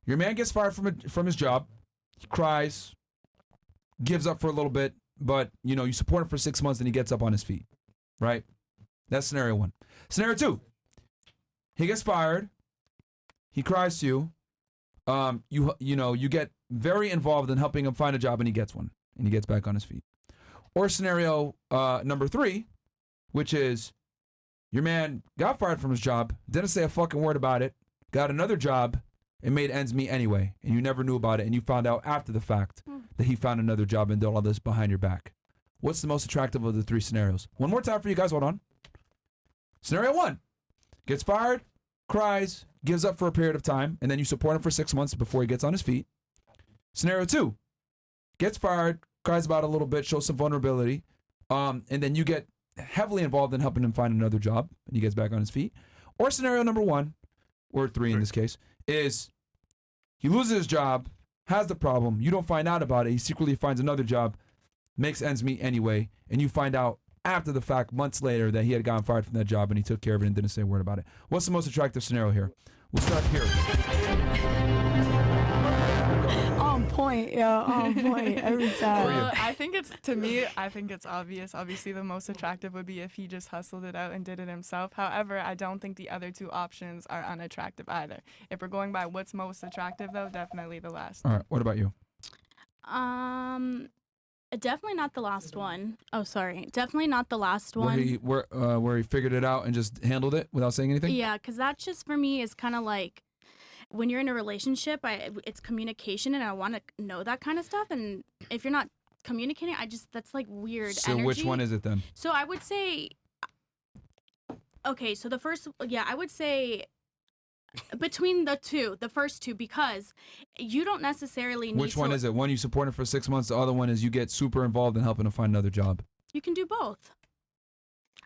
Your man gets fired from his job. He cries, gives up for a little bit, but you support him for 6 months and he gets up on his feet, right? That's scenario 1. Scenario 2, he gets fired. He cries to you. You get very involved in helping him find a job and he gets one and he gets back on his feet. Or scenario number 3, which is your man got fired from his job, didn't say a fucking word about it, got another job, and made ends meet anyway, and you never knew about it, and you found out after the fact that he found another job and did all this behind your back. What's the most attractive of the 3 scenarios? One more time for you guys, hold on. Scenario 1, gets fired, cries, gives up for a period of time, and then you support him for 6 months before he gets on his feet. Scenario 2, gets fired, cries about it a little bit, shows some vulnerability, and then you get heavily involved in helping him find another job, and he gets back on his feet. Or scenario number 1, or 3 in this case, is he loses his job, has the problem, you don't find out about it, he secretly finds another job, makes ends meet anyway, and you find out after the fact, months later, that he had gotten fired from that job and he took care of it and didn't say a word about it. What's the most attractive scenario here? We'll start here. On point, on point every time. Well, I think it's obvious. Obviously, the most attractive would be if he just hustled it out and did it himself. However, I don't think the other 2 options are unattractive either. If we're going by what's most attractive, though, definitely the last. All right, what about you? Definitely not the last one. Oh, sorry. Definitely not the last one. Where he figured it out and just handled it without saying anything? Yeah, because that just for me is kind of like when you're in a relationship, it's communication and I want to know that kind of stuff. And if you're not communicating, that's like weird So energy. which one is it then? So I would say, okay, so I would say between the first 2, because you don't necessarily need Which one is it? One you support him for 6 months, the other one is you get super involved in helping him find another job. You can do both.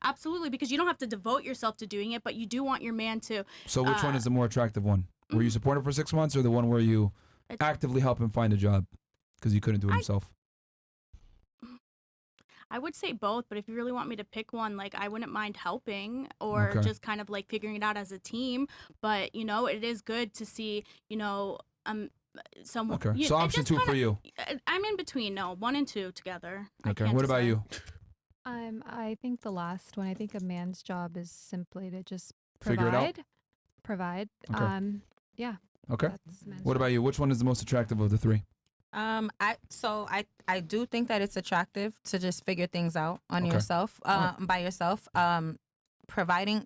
Absolutely, because you don't have to devote yourself to doing it, but you do want your man to. So which one is the more attractive one? Where you support him for 6 months or the one where you actively help him find a job because he couldn't do it himself? I would say both, but if you really want me to pick one, like I wouldn't mind helping or just kind of like figuring it out as a team. But, it is good to see, someone. Okay, so option 2 for you. I'm in between. No, 1 and 2 together. Okay, what about you? I think the last one. I think a man's job is simply to just Figure it out? provide. Okay. Yeah. Okay. That's men's What job. about you? Which one is the most attractive of the 3? I do think that it's attractive to just figure things out on yourself, by yourself. Providing.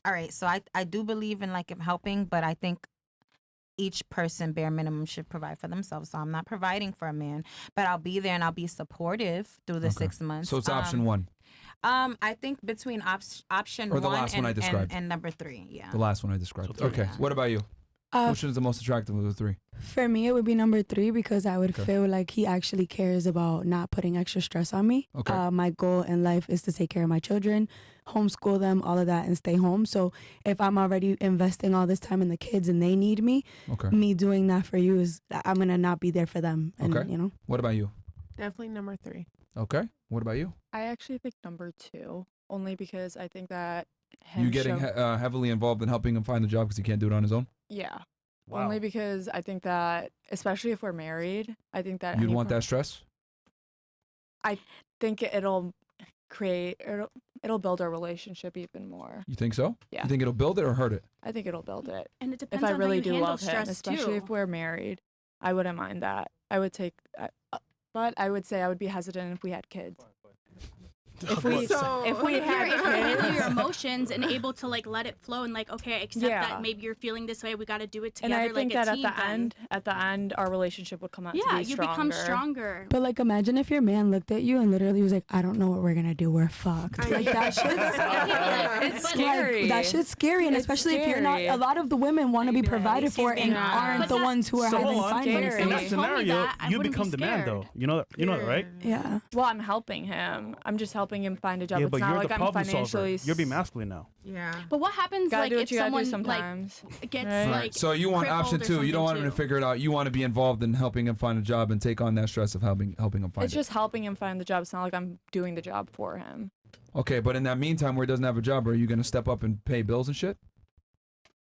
All right. So I do believe in like helping, but I think each person bare minimum should provide for themselves. So I'm not providing for a man, but I'll be there and I'll be supportive through the 6 months. So it's option 1. I think between option Or the 1 last one I described. and number 3. Yeah. The last one I described. So Okay. yeah. What about you? Which one is the most attractive of the 3? For me, it would be number 3 because I would feel like he actually cares about not putting extra stress on me. Okay. My goal in life is to take care of my children, homeschool them, all of that, and stay home. So if I'm already investing all this time in the kids and they need me, me doing that for you is I'm going to not be there for them. And, What about you? Definitely number 3. Okay. What about you? I actually think number 2, only because I think that You getting heavily involved in helping him find the job because he can't do it on his own? Yeah. Wow. Only because I think that, especially if we're married, I think that You'd want that stress? I think it'll build our relationship even more. You think so? Yeah. You think it'll build it or hurt it? I think it'll build it. And it depends If I on really how you do handle love him, stress especially too. if we're married, I wouldn't mind that. I would take, but I would say I would be hesitant if we had kids. If we If you're had able to handle your kids, emotions and able to like let it flow and like, okay, I accept that maybe you're feeling this way, we got to do it and together I think like that a team. at the end, our relationship would come out to Yeah, be you stronger. become stronger. But like, imagine if your man looked at you and literally was like, "I don't know what we're gonna do. We're fucked." Like that shit's It's scary. That shit's scary, and It's especially if you're not. scary. A lot of the women want to be provided for and aren't But the that- ones who are So having hold on. finances. In that told me scenario, that, I you wouldn't be become the man, scared. though. You know that, right? Yeah. Well, I'm helping him. I'm just helping him find a job. Yeah, It's but not you're like the I'm problem solver. financially. You're being masculine now. Yeah. But what happens Gotta like do what if you gotta do someone like sometimes. gets Right. like So you want option crippled or 2. You don't want him something to too. figure it out. You want to be involved in helping him find a job and take on that stress of helping him find It's it. just helping him find the job. It's not like I'm doing the job for him. Okay, but in that meantime where he doesn't have a job, are you going to step up and pay bills and shit?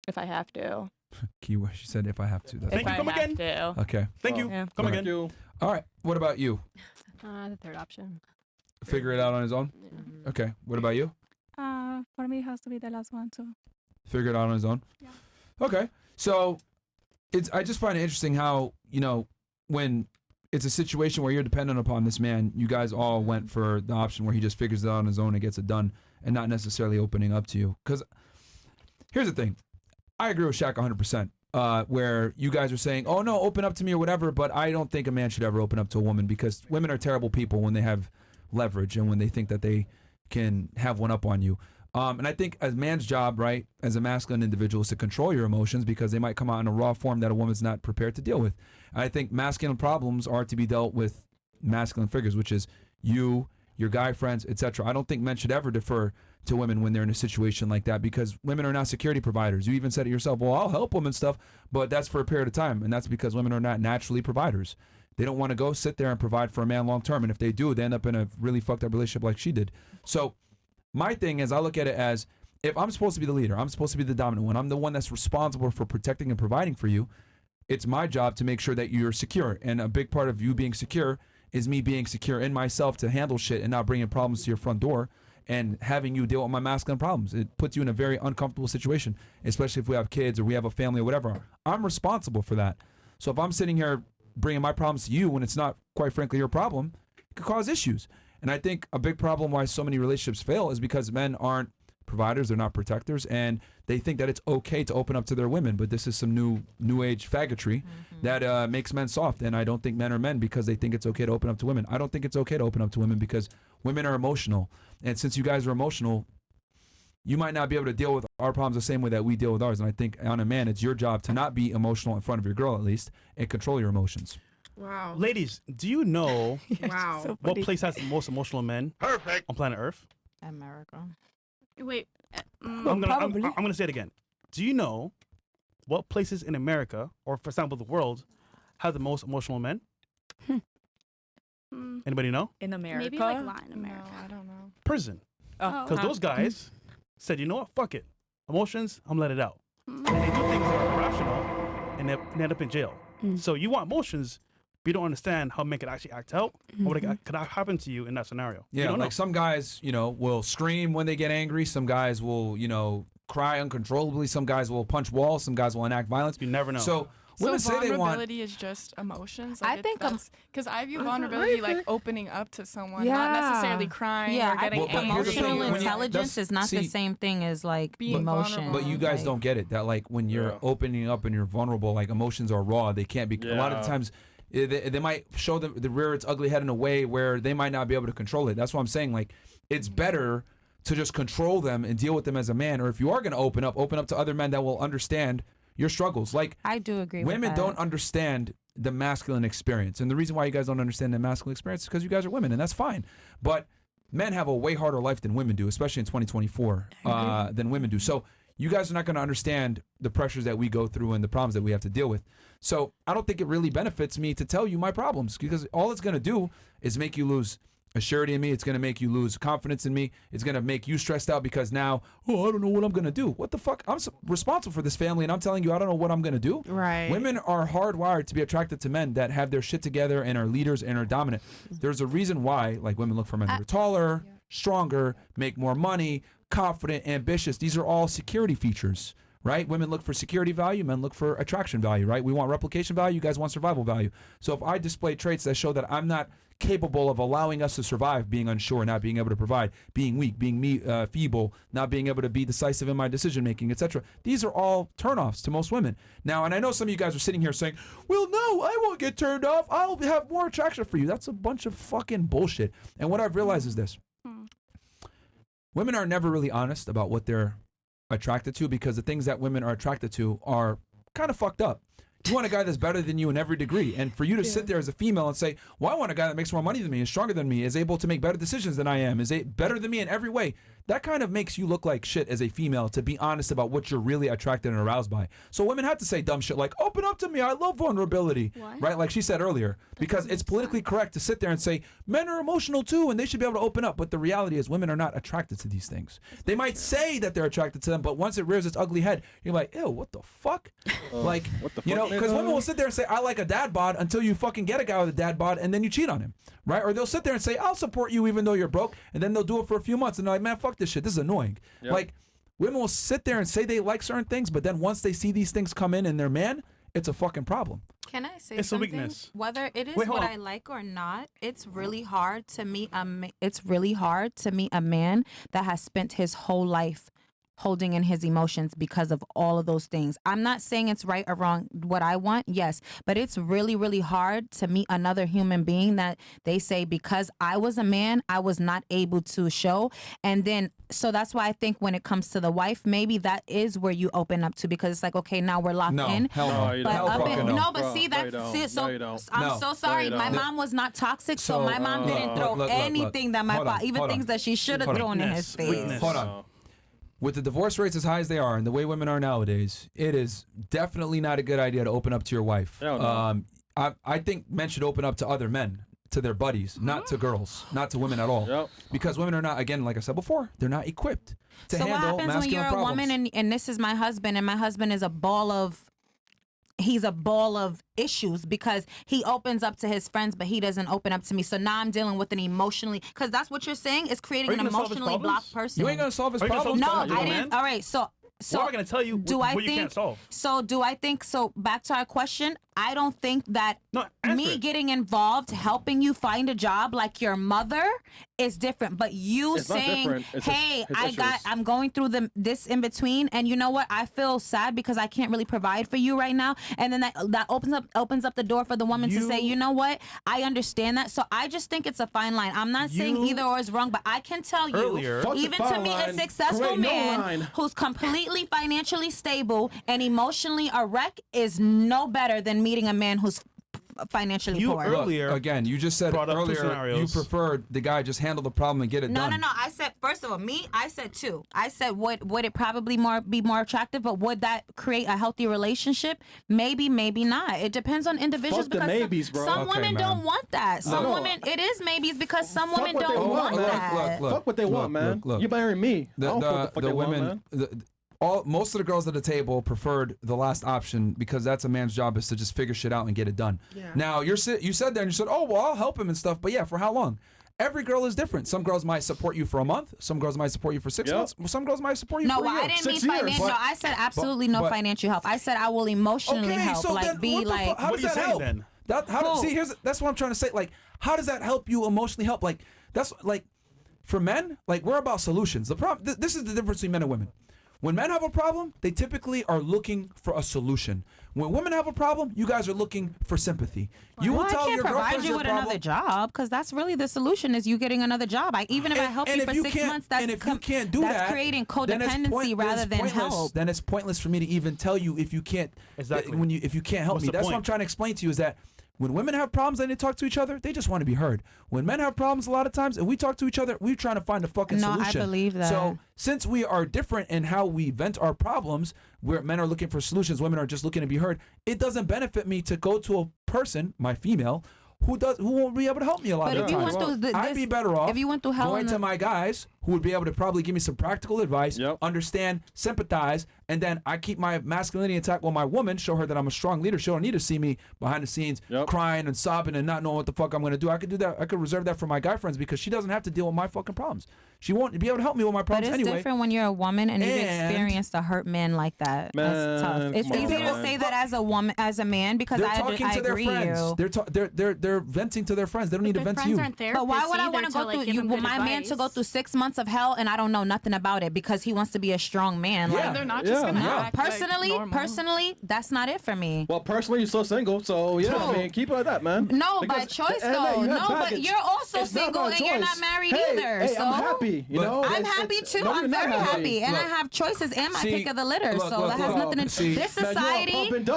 If I have to. Keyword. She said, if I have to. That's Thank you. I Come have again. to. okay. Thank you. Yeah. Come Go again. All right. What about you? The third option. Figure it out on his own? Okay. What about you? For me, it has to be the last one too. Figure it out on his own? Yeah. Okay. So I just find it interesting how, when it's a situation where you're dependent upon this man, you guys all went for the option where he just figures it out on his own and gets it done and not necessarily opening up to you. Because here's the thing. I agree with Shaq 100%, where you guys are saying, oh, no, open up to me or whatever, but I don't think a man should ever open up to a woman because women are terrible people when they have leverage and when they think that they can have one up on you. And I think a man's job, right, as a masculine individual is to control your emotions because they might come out in a raw form that a woman's not prepared to deal with. And I think masculine problems are to be dealt with masculine figures, which is you, your guy friends, etc. I don't think men should ever defer to women when they're in a situation like that because women are not security providers. You even said it yourself, well, I'll help them and stuff, but that's for a period of time. And that's because women are not naturally providers. They don't want to go sit there and provide for a man long term. And if they do, they end up in a really fucked up relationship like she did. So my thing is I look at it as if I'm supposed to be the leader, I'm supposed to be the dominant one, I'm the one that's responsible for protecting and providing for you. It's my job to make sure that you're secure. And a big part of you being secure is me being secure in myself to handle shit and not bringing problems to your front door and having you deal with my masculine problems. It puts you in a very uncomfortable situation, especially if we have kids or we have a family or whatever. I'm responsible for that. So if I'm sitting here bringing my problems to you when it's not, quite frankly, your problem, it could cause issues. And I think a big problem why so many relationships fail is because men aren't providers, they're not protectors, and they think that it's okay to open up to their women. But this is some new age faggotry that makes men soft. And I don't think men are men because they think it's okay to open up to women. I don't think it's okay to open up to women because women are emotional. And since you guys are emotional, you might not be able to deal with our problems the same way that we deal with ours. And I think on a man, it's your job to not be emotional in front of your girl at least and control your emotions. Wow. Ladies, do you know Wow. So what funny. place has the most emotional men on planet Earth? America. Wait. I'm Probably. gonna say it again. Do you know what places in America, or for example, the world, have the most emotional men? Anybody know? In America. Maybe like Latin America. No, I don't know. Prison. Oh. Because those guys said, you know what? Fuck it. Emotions, I'm let it out. And they do things that are irrational and they end up in jail. So you want emotions, but you don't understand how men can actually act out or what could happen to you in that scenario. You Yeah, don't like know. some guys, will scream when they get angry. Some guys will, cry uncontrollably. Some guys will punch walls. Some guys will enact violence. You never know. So women say they want. vulnerability is just emotions. I think because I view vulnerability like opening up to someone, not necessarily crying or I getting think Well, but here's the thing, angry. when you- intelligence is not the see- same thing as like Being emotion. vulnerable. But you guys Like, don't get it. That like when you're Yeah. opening up and you're vulnerable, like emotions are raw. They can't be. A lot of the Yeah. times, they might show the rear its ugly head in a way where they might not be able to control it. That's why I'm saying like it's better to just control them and deal with them as a man. Or if you are going to open up to other men that will understand your struggles. Like I do agree with women that. don't understand the masculine experience, and the reason why you guys don't understand the masculine experience is because you guys are women, and that's fine. But men have a way harder life than women do, especially in 2024, than women do. So you guys are not going to understand the pressures that we go through and the problems that we have to deal with. So I don't think it really benefits me to tell you my problems because all it's going to do is make you lose a surety in me. It's going to make you lose confidence in me. It's going to make you stressed out because now, I don't know what I'm going to do. What the fuck? I'm responsible for this family and I'm telling you I don't know what I'm going to do. Right. Women are hardwired to be attracted to men that have their shit together and are leaders and are dominant. There's a reason why like women look for men that are taller, stronger, make more money, confident, ambitious. These are all security features, right? Women look for security value, men look for attraction value, right? We want replication value, you guys want survival value. So if I display traits that show that I'm not capable of allowing us to survive, being unsure, not being able to provide, being weak, being feeble, not being able to be decisive in my decision making, etc. These are all turnoffs to most women. Now, and I know some of you guys are sitting here saying, well, no, I won't get turned off. I'll have more attraction for you. That's a bunch of fucking bullshit. And what I've realized is this. Women are never really honest about what they're attracted to because the things that women are attracted to are kind of fucked up. You want a guy that's better than you in every degree. And for you to sit there as a female and say, well, I want a guy that makes more money than me, is stronger than me, is able to make better decisions than I am, is better than me in every way. that kind of makes you look like shit as a female to be honest about what you're really attracted and aroused by. So women have to say dumb shit like, open up to me, I love vulnerability. What? Right? Like she said earlier. Because it's politically correct to sit there and say, men are emotional too and they should be able to open up. But the reality is women are not attracted to these things. They might say that they're attracted to them, but once it rears its ugly head, you're like, ew, what the fuck? Like, what the you fuck, know, because women will sit there and say, I like a dad bod until you fucking get a guy with a dad bod and then you cheat on him. Right? Or they'll sit there and say, I'll support you even though you're broke. And then they'll do it for a few months and they're like, man, fuck this shit. This is annoying. Yep. Like, women will sit there and say they like certain things, but then once they see these things come in their man, it's a fucking problem. Can I say it's something? A weakness. Whether it is what I like or not, it's really hard to meet a man that has spent his whole life holding in his emotions because of all of those things. I'm not saying it's right or wrong what I want, yes, but it's really, really hard to meet another human being that they say because I was a man, I was not able to show. And then, so that's why I think when it comes to the wife, maybe that is where you open up to, because it's like, okay, now we're locked in. Hell no. I'm so sorry. My mom was not toxic, so my mom didn't throw anything that my father, even things that she should have thrown in his face. Hold on. With the divorce rates as high as they are and the way women are nowadays, it is definitely not a good idea to open up to your wife. I think men should open up to other men, to their buddies, not to girls, not to women at all. Yep. Because women are not, again, like I said before, they're not equipped to handle masculine problems. So what happens when you're a woman and this is my husband, and my husband is a ball of issues because he opens up to his friends, but he doesn't open up to me. So now I'm dealing with an emotionally, because that's what you're saying is creating an emotionally blocked person. You ain't gonna solve his problem. No, I didn't. All right, so what am I gonna tell you? What you can't solve? So do I think? So back to our question. I don't think that getting involved, helping you find a job like your mother is different. But you saying, "Hey, I'm going through this in between, and you know what? I feel sad because I can't really provide for you right now." And then that opens up the door for the woman to say, "You know what? I understand that." So I just think it's a fine line. I'm not saying either or is wrong, but I can tell you, even to me, a successful man who's completely financially stable and emotionally a wreck is no better than meeting a man who's financially poor. Earlier, again, you just said earlier you preferred the guy just handle the problem and get it done. No. I said, first of all, I said two. I said, would it probably be more attractive, but would that create a healthy relationship? Maybe, maybe not. It depends on individuals. Fuck the maybes, bro. Some women don't want that. Some women, it is maybes because some women don't want that. Fuck what they want, man. You marry me. I don't fuck the fuck they women. Want, man. Most of the girls at the table preferred the last option because that's a man's job, is to just figure shit out and get it done. Yeah. Now you said there and you said, oh well, I'll help him and stuff, but yeah, for how long? Every girl is different. Some girls might support you for a month. Some girls might support you for 6 months. Some girls might support you for a year. No, I didn't mean financial. I said absolutely no financial help. I said I will emotionally help. So like then be like. How does that help? Then? That's what I'm trying to say. Like, how does that help you emotionally help? Like, that's like, for men, like we're about solutions. The problem. This is the difference between men and women. When men have a problem, they typically are looking for a solution. When women have a problem, you guys are looking for sympathy. You will tell your girlfriend your problem. I can't provide you with another job because that's really the solution is you getting another job. If I help you for 6 months, that's creating codependency rather than help. Then it's pointless for me to even tell you if you can't. Exactly. If you can't help me, that's what I'm trying to explain to you is that. When women have problems and they talk to each other, they just want to be heard. When men have problems a lot of times and we talk to each other, we're trying to find a fucking solution. No, I believe that. So since we are different in how we vent our problems, where men are looking for solutions, women are just looking to be heard, it doesn't benefit me to go to a person, my female, who won't be able to help me a lot of times. I'd be better off going to my guys who would be able to probably give me some practical advice, understand, sympathize, and then I keep my masculinity intact while my woman, show her that I'm a strong leader. She don't need to see me behind the scenes crying and sobbing and not knowing what the fuck I'm going to do. I could do that. I could reserve that for my guy friends because she doesn't have to deal with my fucking problems. She won't be able to help me with my problems anyway. But it's different when you're a woman and you've experienced a hurt man like that. That's tough. It's easier to say that as a woman, as a man, because I agree you. They're venting to their friends. They don't need to vent to you. But why would I want to go through my man to go through 6 months of hell and I don't know nothing about it because he wants to be a strong man? Yeah, they're not just gonna act personally, that's not it for me. Well, personally, you're so single, so yeah, I mean, keep it like that, man. No, by choice though. No, but you're also single and you're not married either. So I'm happy. You know, I'm happy too. I'm very happy, and I have choices and my pick of the litter. So that has nothing to do. This society, this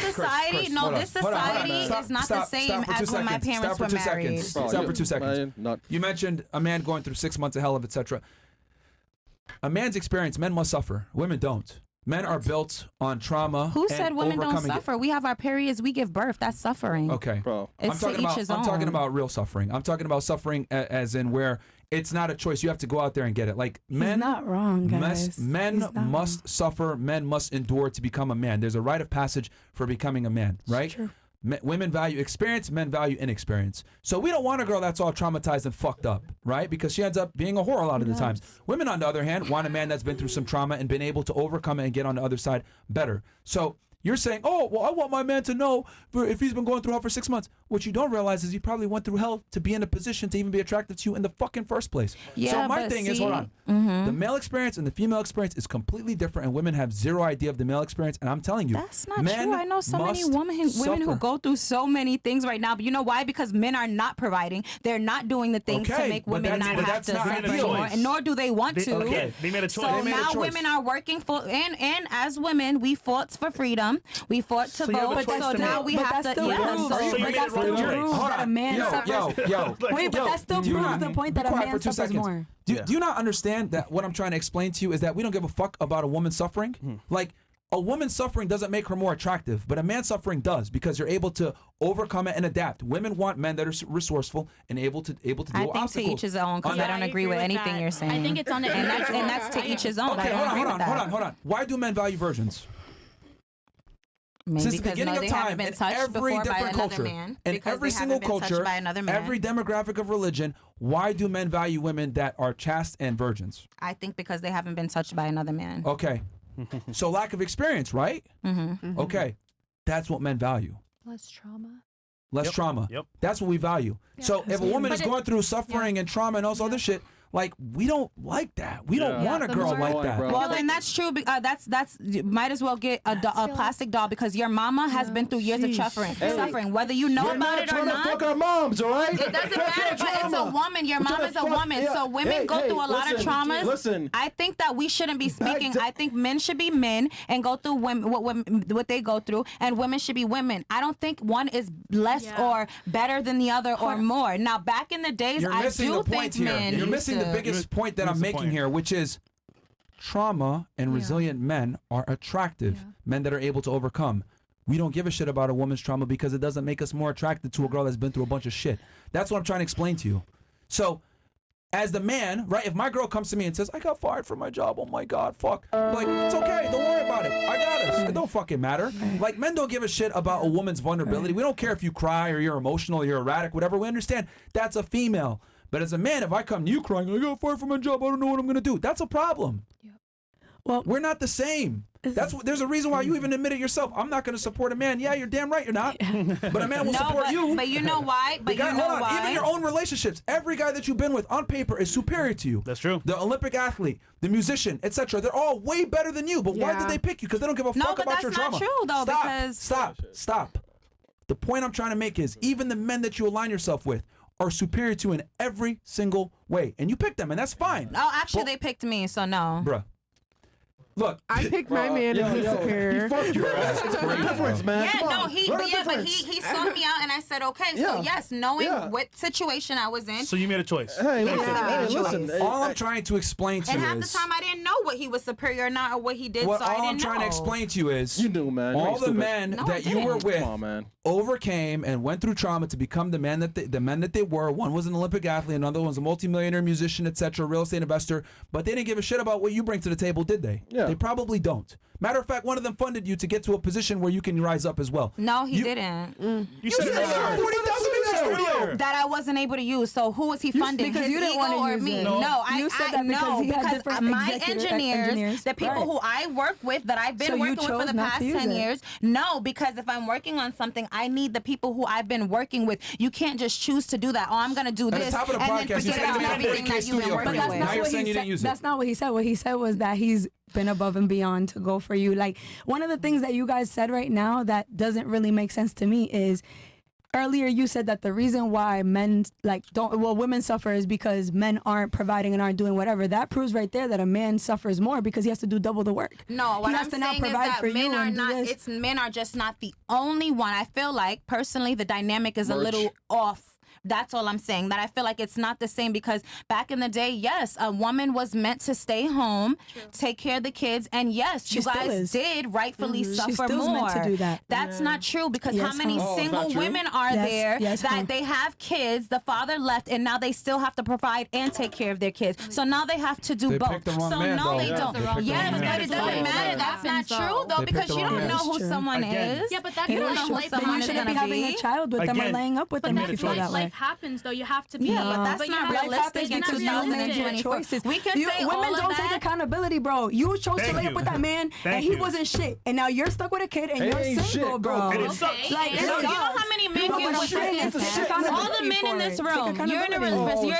society is not the same as when my parents were married. Stop for 2 seconds. You mentioned a man going through 6 months of hell of etc. a man's experience, men must suffer. Women don't. Men are built on trauma. Who said women don't overcoming suffer? We have our periods. We give birth. That's suffering. Okay. Bro. It's to each his own. I'm talking about real suffering. I'm talking about suffering as in where it's not a choice. You have to go out there and get it. Like men, He's not wrong, guys. Men He's not must wrong. suffer. Men must endure to become a man. There's a rite of passage for becoming a man, right? It's true. Women value experience, men value inexperience. So we don't want a girl that's all traumatized and fucked up, right? Because she ends up being a whore a lot of the times. Women, on the other hand, want a man that's been through some trauma and been able to overcome it and get on the other side better. So you're saying, oh, well, I want my man to know if he's been going through hell for 6 months. What you don't realize is he probably went through hell to be in a position to even be attracted to you in the fucking first place. Yeah, so my but thing is, hold on. The male experience and the female experience is completely different, and women have zero idea of the male experience. And I'm telling you, That's not men true. I know so many must women who suffer. go through so many things right now. But you know why? Because men are not providing. They're not doing the things Okay, to make but women that's- not but have that's to not suffer ideal. anymore, and nor do they want to. Okay, they made a choice. So They made a now choice. women are working for, and as women, we fought for freedom. We fought to So you have a vote. choice So to now make. we But have that to. still Yeah. proves- So you but made that it still right. proves Hold that a on. man suffers. Yo. Wait, but that still do you proves not- the point be that a quiet man for 2 suffers seconds. more. Do you not understand that what I'm trying to explain to you is that we don't give a fuck about a woman suffering? Like, a woman suffering doesn't make her more attractive, but a man suffering does, because you're able to overcome it and adapt. Women want men that are resourceful and able to deal with I think obstacles. to each his own, because Yeah, I don't I agree agree with with anything that. you're saying. I think it's on the and that's to each his own. Okay, I don't agree with that. hold on. Why do men value virgins? Maybe Since the because beginning of they time, haven't been in touched every before by different another culture, man. in Because every they single haven't been touched culture, by another man. every demographic of religion, why do men value women that are chaste and virgins? I think because they haven't been touched by another man. Okay. So lack of experience, right? Mm-hmm. Okay. That's what men value. Less trauma. Less Yep. trauma. Yep. That's what we value. So if a woman is going through suffering and trauma and all this other shit, like, we don't like that. We don't Yeah. want a The girl more- like that. Bro. Well, then that's true. That's you might as well get a plastic doll, because your mama has been through years of suffering, whether you know We're about not it or trying to not. fuck our moms, all right? It doesn't matter, but it's a woman. Your mom is a woman. So women go through a lot of traumas. Listen. I think that we shouldn't be speaking. to- I think men should be men and go through what they go through, and women should be women. I don't think one is less or better than the other or more. Now, back in the days, You're I missing do the point think here. men. You're used missing the to- biggest point that I'm What's the making point? here, which is trauma and resilient men are attractive. Men that are able to overcome. We don't give a shit about a woman's trauma because it doesn't make us more attracted to a girl that's been through a bunch of shit. That's what I'm trying to explain to you. So, as the man, right, if my girl comes to me and says, I got fired from my job, oh my God, fuck. I'm like, it's okay, don't worry about it. I got us. It don't fucking matter. Like, men don't give a shit about a woman's vulnerability. We don't care if you cry or you're emotional or you're erratic, whatever. We understand that's a female. But as a man, if I come to you crying, I got fired from my job, I don't know what I'm going to do. That's a problem. Well, We're not the same. There's a reason why you even admit it yourself. I'm not going to support a man. Yeah, you're damn right you're not. But a man will support you. But you know why? But Hold you know on. why? Even your own relationships. Every guy that you've been with on paper is superior to you. That's true. The Olympic athlete, the musician, etc. They're all way better than you. But why did they pick you? Because they don't give a fuck about your drama. No, but that's not true, though, Stop. because... Stop. The point I'm trying to make is even the men that you align yourself with are superior to you in every single way. And you pick them, and that's fine. Oh, actually, they picked me, so no. Bruh. Look, I picked my man and he's superior. He fucked your ass. It's a difference, man. Yeah, Come no, on. he, Learn but the yeah, but difference. he sought me out, and I said, okay, so Yeah. yes, knowing Yeah. what situation I was in, So you made a choice. Hey, Yeah. listen. I made a Listen. choice. all I'm trying to explain to and you half the is time I didn't know what he was superior or not, or what he did, what so I all didn't I'm trying know. to explain to you is You knew, man. You all ain't the stupid. men No, I that you were didn't. with Come on, man. overcame and went through trauma to become the men that they were. One was an Olympic athlete, another one's a multimillionaire musician, etc., real estate investor. But they didn't give a shit about what you bring to the table, did they? Yeah. They probably don't. Matter of fact, one of them funded you to get to a position where you can rise up as well. No, he You- didn't. You said it said earlier. 40,000 in the studio. That I wasn't able to use. So who was he funding? because His you didn't ego wanna or use me? it. No, You said that because no, he had because different my engineers, engineers, the people right. who I work with, that I've been So you working with for chose the not past to use 10 it. years. No, because if I'm working on something, I need the people who I've been working with. You can't just choose to do that. Oh, I'm gonna do At this, the top of the and podcast, then you forget said about you made a everything 40K that you've been studio for working you. That's with. Now not you're what saying he you said. didn't use it. That's not what he said. What he said was that he's been above and beyond to go for you. Like, one of the things that you guys said right now that doesn't really make sense to me is earlier you said that the reason why women suffer is because men aren't providing and aren't doing whatever. That proves right there that a man suffers more because he has to do double the work. No, what he has I'm to now saying is provide that for men you are and do not. this. It's men are just not the only one. I feel like personally the dynamic is a Merch. little off That's all I'm saying. That I feel like it's not the same because back in the day, yes, a woman was meant to stay home, take care of the kids, and yes, you guys did rightfully suffer more. Meant to do that. That's not true because how many single women are there that they have kids, the father left, and now they still have to provide and take care of their kids. So now they have to do both. So no, they don't. Yes, but it doesn't matter. That's not true though because you don't know who someone is. Yeah, but that's you don't know who someone is gonna be. Having a child with them or laying up with them if you feel that way. Life happens though. You have to be. Yeah, but that's not realistic in 2024. We can say women don't take accountability, bro. You chose to lay up with that man and he wasn't shit, and now you're stuck with a kid and you're single, bro. You know how many men get all the men in this room. You're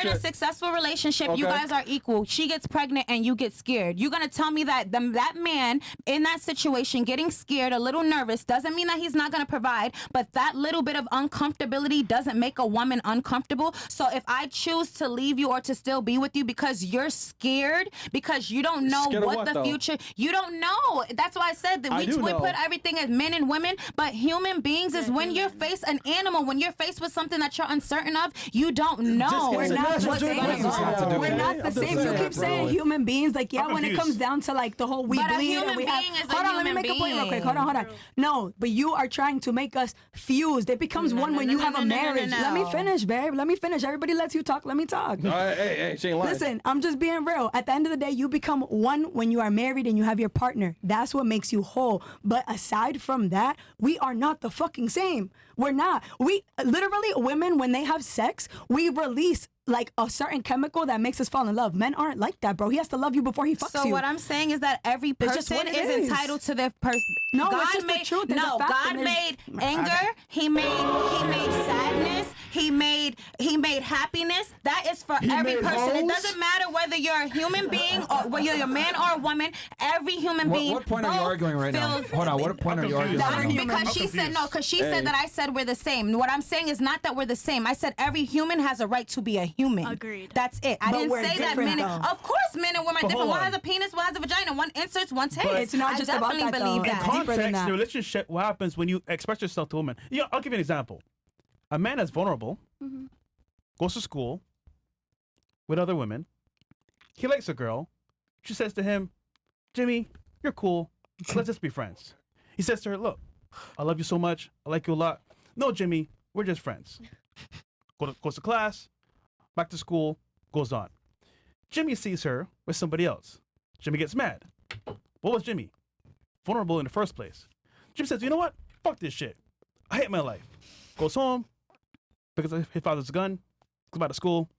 in a successful relationship. You guys are equal. She gets pregnant and you get scared. You're gonna tell me that that man in that situation getting scared, a little nervous, doesn't mean that he's not gonna provide, but that little bit of uncomfortability doesn't make a woman uncomfortable. So if I choose to leave you or to still be with you because you're scared, because you don't know what the future, you don't know. That's why I said that we put everything as men and women, but human beings is when you're faced an animal, when you're faced with something that you're uncertain of, you don't know. We're not the same. You keep saying human beings, like when it comes down to like the whole we bleed and we have. Hold on, let me make a point real quick. Hold on. No, but you are trying to make us fused. It becomes one when you have a marriage. Let me finish, babe. Let me finish. Everybody lets you talk. Let me talk. Hey, she ain't lying. Listen, I'm just being real. At the end of the day, you become one when you are married and you have your partner. That's what makes you whole. But aside from that, we are not the fucking same. We're not. We literally, women, when they have sex, we release like a certain chemical that makes us fall in love. Men aren't like that, bro. He has to love you before he fucks you. So what I'm saying is that every person is entitled to their person. No, it's just the truth. No, God made anger. He made sadness. He made happiness. That is for every person. It doesn't matter whether you're a human being or whether you're a man or a woman. Every human being. What point are you arguing right now? Hold on. What point are you arguing right now? Because she said no. Because she said that I said we're the same. What I'm saying is not that we're the same. I said every human has a right to be a human. Agreed. That's it. I didn't say that men. Of course, men and women are different. One has a penis, one has a vagina. One inserts, one takes. It's not just about that, though. In context, the relationship, what happens when you express yourself to a woman? Yeah, I'll give you an example. A man that's vulnerable goes to school with other women. He likes a girl. She says to him, "Jimmy, you're cool. Let's just be friends." He says to her, "Look, I love you so much. I like you a lot. No, Jimmy, we're just friends." Goes to class. Back to school, goes on. Jimmy sees her with somebody else. Jimmy gets mad. What was Jimmy? Vulnerable in the first place. Jimmy says, "You know what? Fuck this shit. I hate my life." Goes home, picks up his father's gun, goes back to school,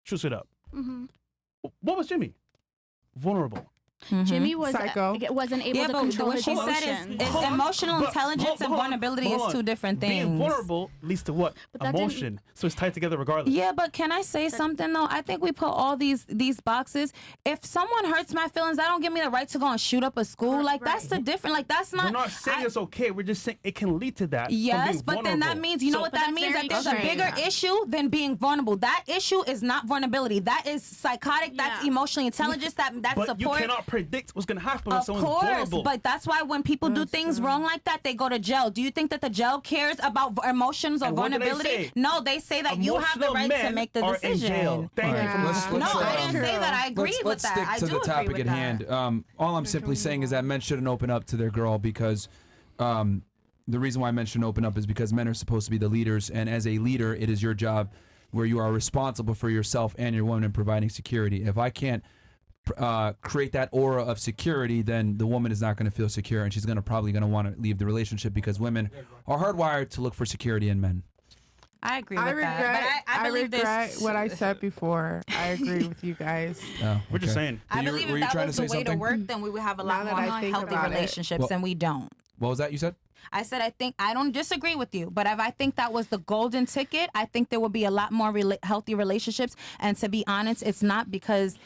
shoots it up. What was Jimmy? Vulnerable. Jimmy wasn't able to control his emotions. What she said is emotional intelligence and vulnerability is two different things. Being vulnerable leads to what? Emotion. So it's tied together regardless. Yeah, but can I say something though? I think we put all these boxes. If someone hurts my feelings, that don't give me the right to go and shoot up a school. Like that's the different. Like that's not. We're not saying it's okay. We're just saying it can lead to that. Yes, but then that means what that means that there's a bigger issue than being vulnerable. That issue is not vulnerability. That is psychotic. That's emotionally intelligence. That's support. You cannot predict what's going to happen when someone's vulnerable. But that's why when people do things wrong like that, they go to jail. Do you think that the jail cares about emotions or vulnerability? No, they say that you have the right to make the decision. Thank you. No, I didn't say that. I agree with that. Let's stick to the topic at hand. All I'm simply saying is that men shouldn't open up to their girl because the reason why men shouldn't open up is because men are supposed to be the leaders, and as a leader, it is your job where you are responsible for yourself and your woman in providing security. If I can't create that aura of security, then the woman is not going to feel secure, and she's probably going to want to leave the relationship because women are hardwired to look for security in men. I agree with that. I regret what I said before. I agree with you guys. We're just saying. I believe if that was the way to work, then we would have a lot more healthy relationships, and we don't. What was that you said? I said I don't disagree with you, but if I think that was the golden ticket, I think there would be a lot more healthy relationships. And to be honest, it's not because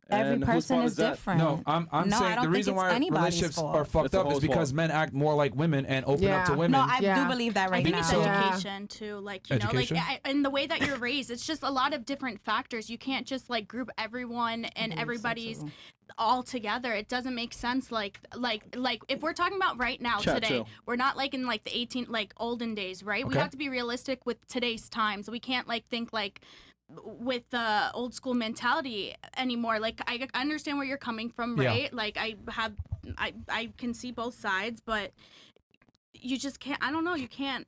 Every And whose person fault is that? different. No, I'm No, I saying don't the reason think it's why anybody's relationships fault. are fucked It's the up is whole because fault. men act more like women and open up to Yeah. women. No, I Yeah. do believe that I right think now. it's Yeah. education too, like you Education? know, like in the way that you're raised. It's just a lot of different factors. You can't just like group everyone and everybody's all together. It doesn't make sense. Like if we're talking about right now Chat today, chill. we're not like in like the olden days, right? We Okay. have to be realistic with today's times. We can't like think like with the old school mentality anymore. Like I understand where you're coming from, Yeah. right? Like I can see both sides, but you just can't. I don't know. You can't.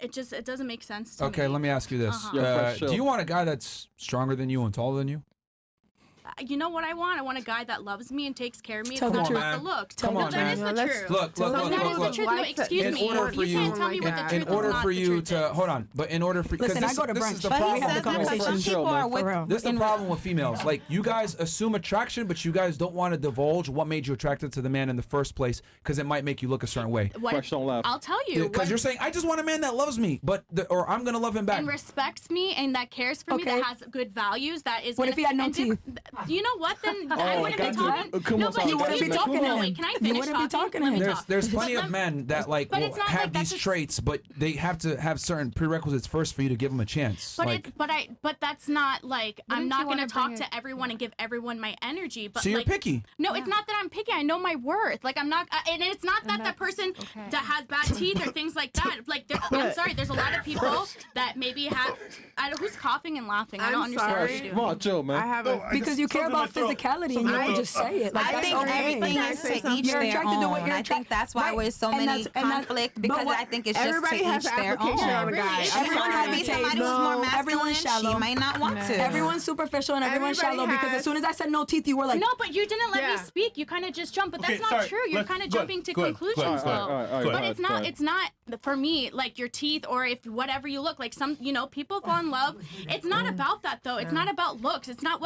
It doesn't make sense to me. Okay, let me ask you this. Uh-huh. Yeah, fresh Do chill. you want a guy that's stronger than you and taller than you? You know what I want? I want a guy that loves me and takes care of me. Tell It's the not truth. about the looks. Come no, on, that man. is the Let's- truth. Look, Some look, That is look, the look. truth. No, excuse In me. order for You can't you- tell me what the in truth In order is not for the you truth to is. hold on, but in order for because Listen, I this, go to this brunch. is the But he We have problem. the says that because some conversation. people are For real. with. This is the in- problem with females. Like you guys assume attraction, but you guys don't want to divulge what made you attracted to the man in the first place because it might make you look a certain way. What Fresh don't laugh. I'll tell you. Because you're saying I just want a man that loves me, but or I'm gonna love him back. and respects me and that cares for me, Okay. that has good values, that is. What if he had no and teeth? You know what? Then I wouldn't be got you. talking. Come No, on, but son, You wouldn't be got you. talking to No, him. wait, can I You finish wouldn't be talking to Let me him. talk. There's plenty But of men that like but will it's not have like that's these just- traits, but they have to have certain prerequisites first for you to give them a chance. But like, but that's not like I'm Wouldn't not you gonna wanna talk bring to everyone and give everyone my energy. But so you're like, picky. No, it's not that I'm picky. I know my worth. Like I'm not, and it's not that And that that's person okay. that has bad teeth or things like that. Like I'm sorry, there's a lot of people that maybe have. Who's coughing and laughing? I don't I'm understand sorry. what you're Come doing. on, chill, man. I have a. Because you care about physicality and you don't just say it. Like, I that's think okay. everything Can I is say to something? each You're their attracted to what own. you're I think that's why Right. there's so And many that's- and that's- conflict but because what- I think it's just Everybody to has each an their application own. on a guy. If I'm you want to sorry. be somebody who's more masculine, Everyone's she shallow. might not want to. Everyone's superficial and everyone's Everybody shallow because has- as soon as I said no teeth, you were like, No, but you didn't let me Yeah. speak. You kind of just jumped, but Okay, that's not sorry. true. You're Let's- kind of go ahead, jumping to go ahead, go ahead, conclusions, go ahead, though. all right, But go it's ahead, not. go It's not for me. Like your teeth, or if whatever you look like. Some, people fall in love. It's not about that though. It's not about looks. It's not what.